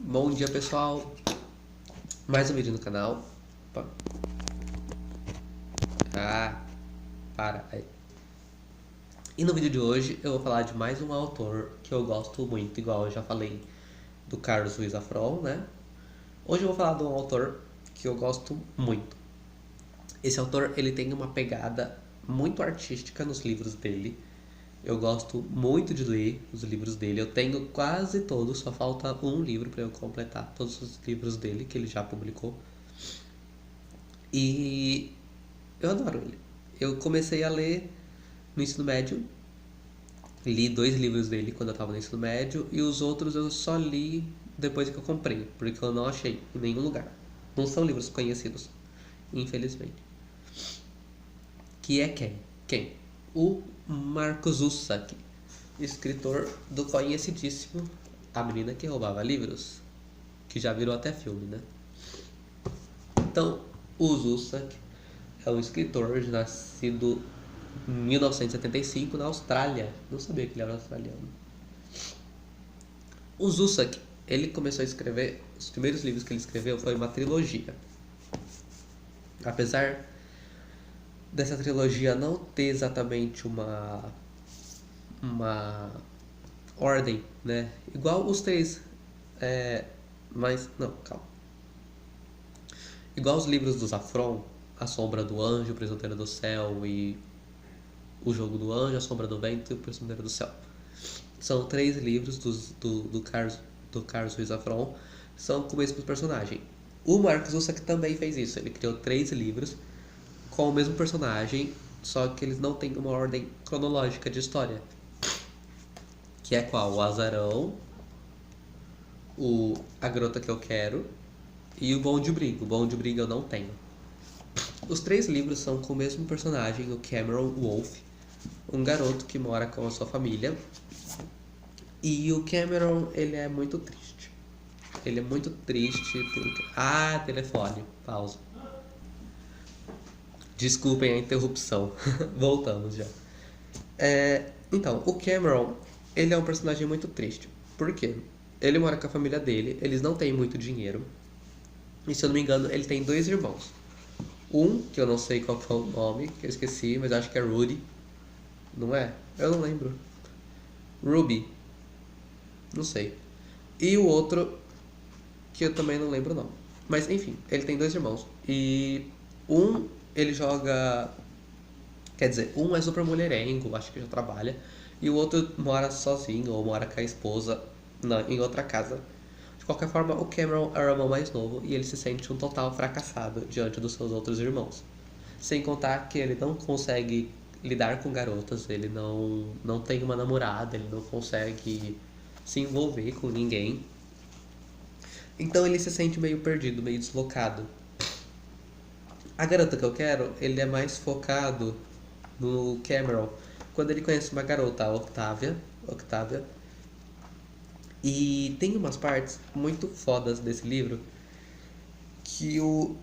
Bom dia, pessoal. Mais um vídeo no canal. Opa. Para aí. E no vídeo de hoje eu vou falar de mais um autor que eu gosto muito, igual eu já falei do Carlos Ruiz Zafón, né? Hoje eu vou falar de um autor que eu gosto muito. Esse autor, ele tem uma pegada muito artística nos livros dele. Eu gosto muito de ler os livros dele. Eu tenho quase todos, só falta um livro para eu completar todos os livros dele que ele já publicou. E eu adoro ele. Eu comecei a ler no ensino médio. Li 2 livros dele quando eu estava no ensino médio e os outros eu só li depois que eu comprei, porque eu não achei em nenhum lugar. Não são livros conhecidos, infelizmente. Que é quem? Quem? O Marcus Zusak, escritor do conhecidíssimo A Menina que Roubava Livros, que já virou até filme, né? Então, o Zusak é um escritor nascido em 1975 na Austrália. Não sabia que ele era australiano. O Zusak, ele começou a escrever, os primeiros livros que ele escreveu foi uma trilogia. Apesar dessa trilogia não ter exatamente uma ordem, né? Igual os três, mas não, calma. Igual os livros do Zafón, A Sombra do Anjo, O Prisioneiro do Céu e O Jogo do Anjo, A Sombra do Vento e O Prisioneiro do Céu. São 3 livros do Carlos Ruiz Zafón, são com o mesmo personagem. O Marcus Zusak também fez isso, ele criou 3 livros com o mesmo personagem, só que eles não têm uma ordem cronológica de história. Que é qual? O Azarão, A Garota que Eu Quero e O Bom de Briga. O Bom de Briga eu não tenho. Os 3 livros são com o mesmo personagem, o Cameron Wolfe, um garoto que mora com a sua família. E o Cameron, ele é muito triste. Ele é muito triste porque... telefone. Pausa. Desculpem a interrupção. Voltamos já. Então, o Cameron, ele é um personagem muito triste. Por quê? Ele mora com a família dele, eles não têm muito dinheiro. E se eu não me engano, ele tem 2 irmãos. Um, que eu não sei qual é o nome, que eu esqueci, mas acho que é Rudy. Não é? Eu não lembro. Ruby. Não sei. E o outro, que eu também não lembro o nome. Mas enfim, ele tem 2 irmãos. E um, ele joga... Quer dizer, um é super mulherengo, acho que já trabalha. E o outro mora sozinho, ou mora com a esposa em outra casa. De qualquer forma, o Cameron é o irmão mais novo e ele se sente um total fracassado diante dos seus outros irmãos. Sem contar que ele não consegue lidar com garotas, ele não tem uma namorada, ele não consegue se envolver com ninguém. Então ele se sente meio perdido, meio deslocado. A Garota que Eu Quero, ele é mais focado no Cameron. Quando ele conhece uma garota, a Octavia, e tem umas partes muito fodas desse livro que o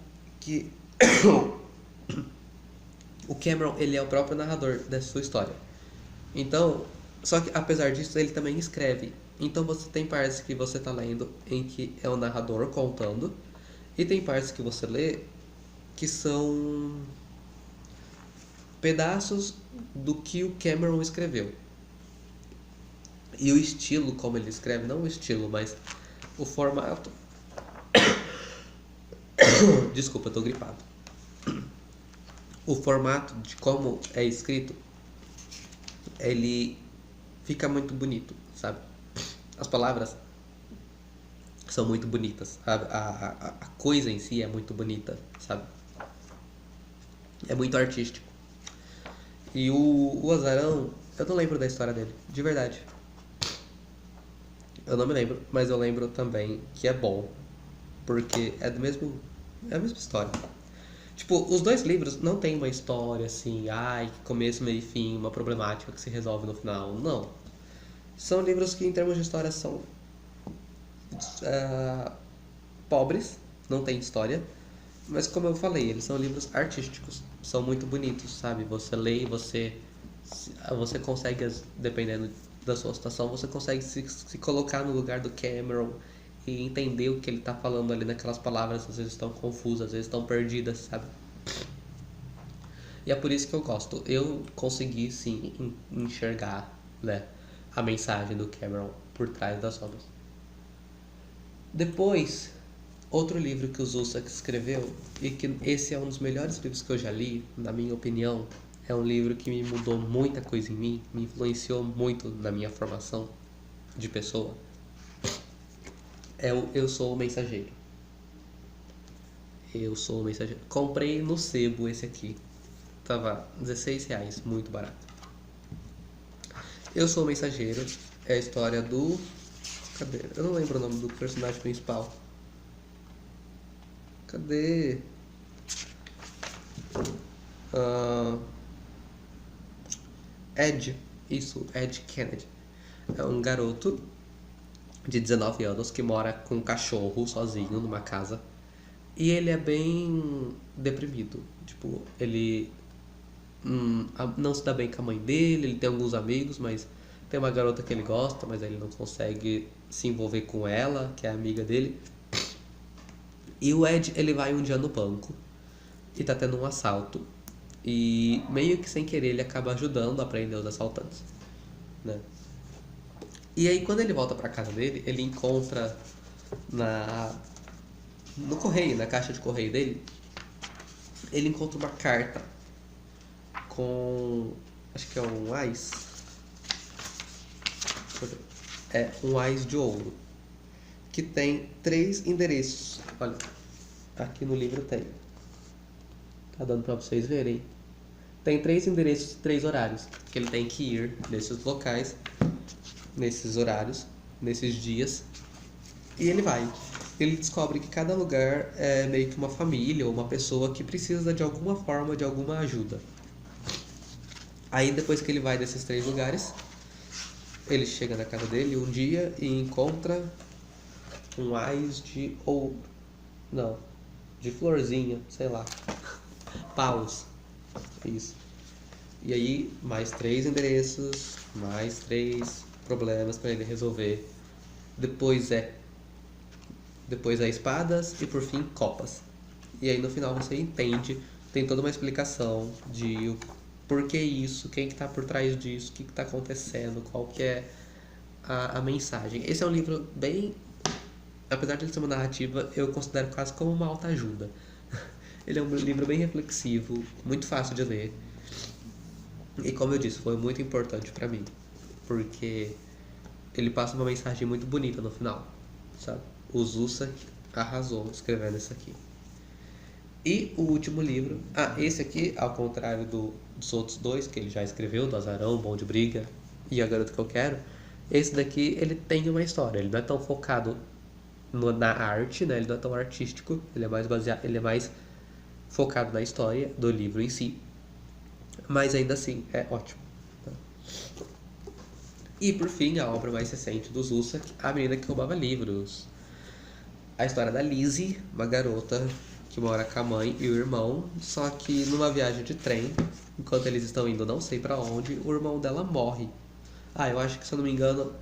Cameron, ele é o próprio narrador dessa sua história. Então, só que apesar disso, ele também escreve. Então você tem partes que você tá lendo em que é o narrador contando, e tem partes que você lê que são pedaços do que o Cameron escreveu. E o estilo como ele escreve, não o estilo, mas o formato. Desculpa, eu tô gripado. O formato de como é escrito, ele fica muito bonito, sabe? As palavras são muito bonitas. A coisa em si é muito bonita, sabe? É muito artístico. E o Azarão, eu não lembro da história dele, de verdade. Eu não me lembro, mas eu lembro também que é bom. Porque é a mesma história. Tipo, os 2 livros não tem uma história assim, começo, meio e fim, uma problemática que se resolve no final. Não. São livros que, em termos de história, são pobres, não tem história. Mas, como eu falei, eles são livros artísticos. São muito bonitos, sabe? Você lê e você consegue, dependendo da sua situação, você consegue se colocar no lugar do Cameron e entender o que ele tá falando ali naquelas palavras, às vezes estão confusas, às vezes estão perdidas, sabe? E é por isso que eu gosto. Eu consegui sim enxergar, né, a mensagem do Cameron por trás das obras. Depois, outro livro que o Zusak escreveu, e que esse é um dos melhores livros que eu já li, na minha opinião, é um livro que me mudou muita coisa em mim, me influenciou muito na minha formação de pessoa, é o Eu Sou o Mensageiro. Eu Sou o Mensageiro. Comprei no sebo esse aqui. Tava R$16, muito barato. Eu Sou o Mensageiro é a história do... Cadê? Eu não lembro o nome do personagem principal. Cadê? Ed. Isso, Ed Kennedy. É um garoto de 19 anos que mora com um cachorro sozinho numa casa. E ele é bem deprimido. Tipo, ele não se dá bem com a mãe dele, ele tem alguns amigos, mas tem uma garota que ele gosta, mas ele não consegue se envolver com ela, que é amiga dele. E o Ed, ele vai um dia no banco e tá tendo um assalto. E meio que sem querer ele acaba ajudando a prender os assaltantes, né? E aí quando ele volta pra casa dele, ele encontra no correio, na caixa de correio dele, ele encontra uma carta com, acho que é um ás. É um ás de ouro que tem 3 endereços. Olha, aqui no livro tem. Tá dando pra vocês verem. Tem 3 endereços, 3 horários que ele tem que ir nesses locais, nesses horários, nesses dias. E ele vai. Ele descobre que cada lugar é meio que uma família ou uma pessoa que precisa de alguma forma de alguma ajuda. Aí depois que ele vai desses 3 lugares, ele chega na casa dele um dia e encontra um ás de ouro. Não, de florzinha, sei lá. Paus. Isso. E aí, mais 3 endereços, mais 3 problemas para ele resolver. Depois é espadas e por fim copas. E aí no final você entende, tem toda uma explicação de o porquê isso, quem que tá por trás disso, o que tá acontecendo, qual que é a mensagem. Esse é um livro bem, apesar de ele ser uma narrativa, eu considero quase como uma autoajuda. Ele é um livro bem reflexivo, muito fácil de ler. E como eu disse, foi muito importante pra mim, porque ele passa uma mensagem muito bonita no final, sabe? O Zusak arrasou escrevendo isso aqui. E o último livro, esse aqui, ao contrário dos outros 2 que ele já escreveu, do Azarão, Bom de Briga e A Garota Que Eu Quero, esse daqui ele tem uma história, ele não é tão focado na arte, né? Ele não é tão artístico, ele é mais focado na história do livro em si, mas ainda assim é ótimo. E por fim, a obra mais recente do Zusak, A Menina que Roubava Livros. A história da Lizzie, uma garota que mora com a mãe e o irmão, só que numa viagem de trem, enquanto eles estão indo não sei pra onde, o irmão dela morre. Eu acho que, se eu não me engano,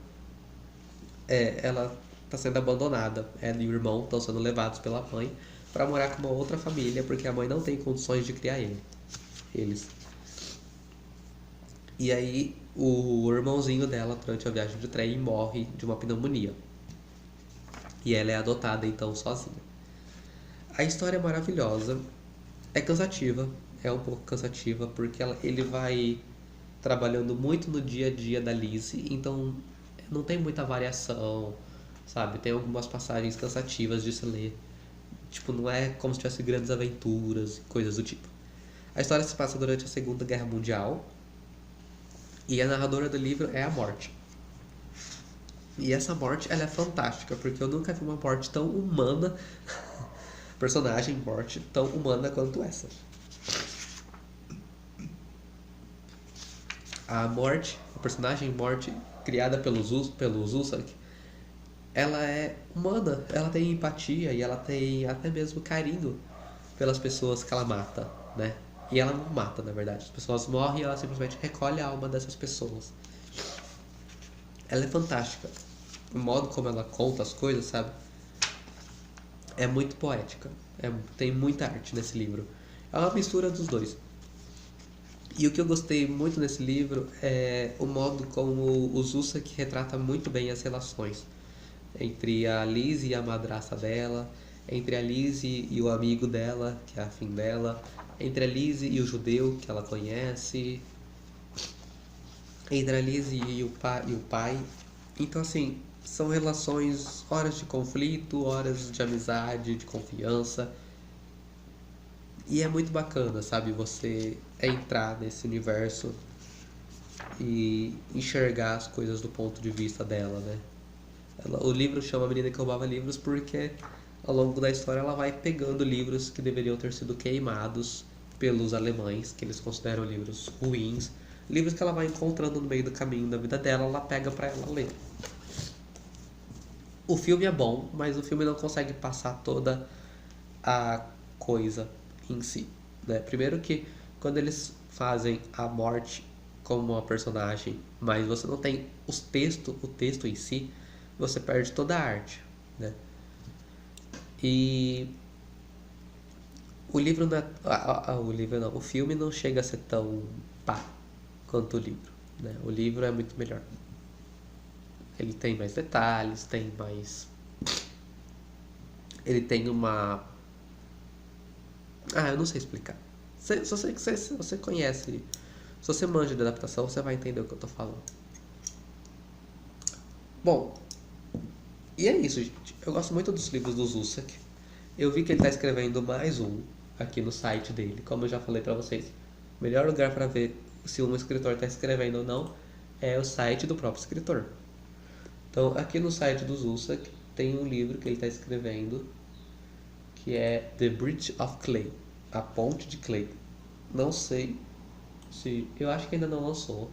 ela tá sendo abandonada. Ela e o irmão estão sendo levados pela mãe pra morar com uma outra família, porque a mãe não tem condições de criar eles. E aí o irmãozinho dela, durante a viagem de trem, morre de uma pneumonia. E ela é adotada então sozinha. A história é maravilhosa, é cansativa, é um pouco cansativa, porque ele vai trabalhando muito no dia a dia da Lizzie, então não tem muita variação, sabe? Tem algumas passagens cansativas de se ler. Tipo, não é como se tivesse grandes aventuras e coisas do tipo. A história se passa durante a Segunda Guerra Mundial e a narradora do livro é a Morte. E essa Morte, ela é fantástica, porque eu nunca vi uma Morte tão humana, personagem Morte tão humana quanto essa. A Morte, a personagem Morte, criada pelo Zusak, ela é humana, ela tem empatia e ela tem até mesmo carinho pelas pessoas que ela mata, né? E ela não mata, na verdade. As pessoas morrem e ela simplesmente recolhe a alma dessas pessoas. Ela é fantástica. O modo como ela conta as coisas, sabe? é muito poética. Tem muita arte nesse livro. É uma mistura dos dois. E o que eu gostei muito nesse livro é o modo como o Zusak retrata muito bem as relações entre a Liz e a madrasta dela, entre a Liz e o amigo dela, que é afim dela, entre a Liz e o judeu que ela conhece, entre a Liz e o pai. Então, assim, são relações, horas de conflito, horas de amizade, de confiança. E é muito bacana, sabe? Você entrar nesse universo e enxergar as coisas do ponto de vista dela, né? O livro chama A Menina que Roubava Livros porque ao longo da história ela vai pegando livros que deveriam ter sido queimados pelos alemães, que eles consideram livros ruins, livros que ela vai encontrando no meio do caminho da vida dela, ela pega pra ela ler. O filme é bom, mas o filme não consegue passar toda a coisa em si, né? Primeiro que quando eles fazem a morte como uma personagem, mas você não tem o texto em si, você perde toda a arte, né? E o livro não é, o livro não, o filme não chega a ser tão pá quanto o livro, né? O livro é muito melhor. Ele tem mais detalhes, tem mais, ele tem uma, eu não sei explicar. Se você conhece, se você manja de adaptação, você vai entender o que eu tô falando. Bom, e é isso, gente. Eu gosto muito dos livros do Zusak. Eu vi que ele está escrevendo mais um aqui no site dele. Como eu já falei para vocês, o melhor lugar para ver se um escritor está escrevendo ou não é o site do próprio escritor. Então, aqui no site do Zusak tem um livro que ele está escrevendo que é The Bridge of Clay, A Ponte de Clay. Não sei se... Eu acho que ainda não lançou.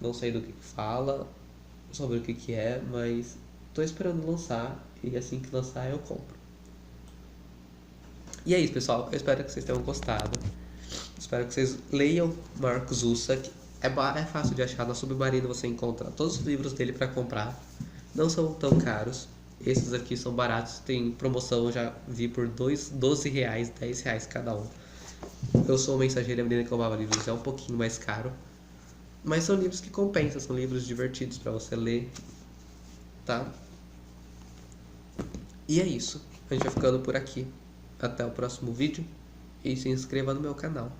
Não sei do que fala, sobre o que é, mas tô esperando lançar e assim que lançar eu compro. E é isso, pessoal. Eu espero que vocês tenham gostado. Espero que vocês leiam Marcos Zusak. É fácil de achar. Na Submarino você encontra todos os livros dele para comprar. Não são tão caros. Esses aqui são baratos. Tem promoção, eu já vi por R$12, R$10 cada um. Eu Sou o Mensageiro e a Menina que Roubava Livros é um pouquinho mais caro. Mas são livros que compensam, são livros divertidos para você ler, tá? E é isso. A gente vai ficando por aqui. Até o próximo vídeo. E se inscreva no meu canal.